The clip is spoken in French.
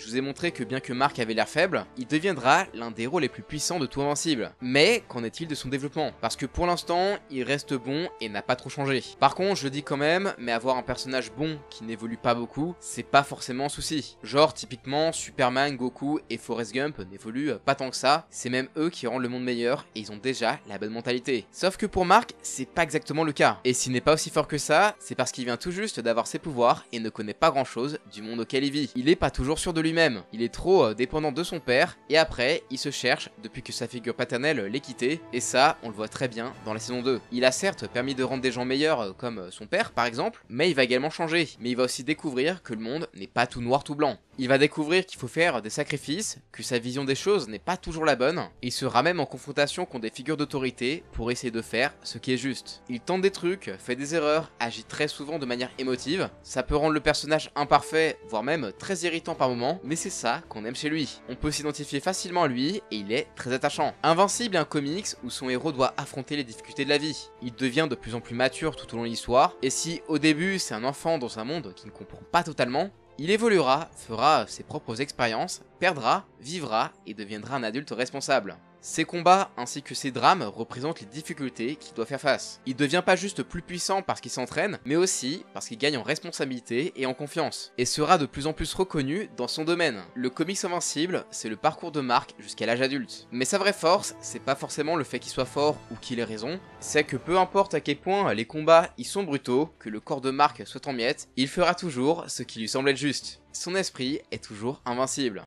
je vous ai montré que bien que Mark avait l'air faible, il deviendra l'un des héros les plus puissants de tout Invincible. Mais qu'en est-il de son développement? Parce que pour l'instant, il reste bon et n'a pas trop changé. Par contre, je le dis quand même, mais avoir un personnage bon qui n'évolue pas beaucoup, c'est pas forcément un souci. Genre typiquement, Superman, Goku et Forrest Gump n'évoluent pas tant que ça, c'est même eux qui rendent le monde meilleur et ils ont déjà la bonne mentalité. Sauf que pour Mark, c'est pas exactement le cas. Et s'il n'est pas aussi fort que ça, c'est parce qu'il vient tout juste d'avoir ses pouvoirs et ne connaît pas grand chose du monde auquel il vit. Il est pas toujours sûr de lui-même, il est trop dépendant de son père et après, il se cherche depuis que sa figure paternelle l'ait quitté et ça, on le voit très bien dans la saison 2. Il a certes permis de rendre des gens meilleurs comme son père par exemple, mais il va également changer. Mais il va aussi découvrir que le monde n'est pas tout noir tout blanc. Il va découvrir qu'il faut faire des sacrifices, que sa vision des choses n'est pas toujours la bonne, et il sera même en confrontation contre des figures d'autorité pour essayer de faire ce qui est juste. Il tente des trucs, fait des erreurs, agit très souvent de manière émotive, ça peut rendre le personnage imparfait, voire même très irritant par moments, mais c'est ça qu'on aime chez lui. On peut s'identifier facilement à lui, et il est très attachant. Invincible est un comics où son héros doit affronter les difficultés de la vie. Il devient de plus en plus mature tout au long de l'histoire, et si au début c'est un enfant dans un monde qui ne comprend pas totalement, il évoluera, fera ses propres expériences, perdra, vivra et deviendra un adulte responsable. Ses combats ainsi que ses drames représentent les difficultés qu'il doit faire face. Il devient pas juste plus puissant parce qu'il s'entraîne, mais aussi parce qu'il gagne en responsabilité et en confiance, et sera de plus en plus reconnu dans son domaine. Le comics Invincible, c'est le parcours de Mark jusqu'à l'âge adulte. Mais sa vraie force, c'est pas forcément le fait qu'il soit fort ou qu'il ait raison, c'est que peu importe à quel point les combats y sont brutaux, que le corps de Mark soit en miettes, il fera toujours ce qui lui semble être juste. Son esprit est toujours invincible.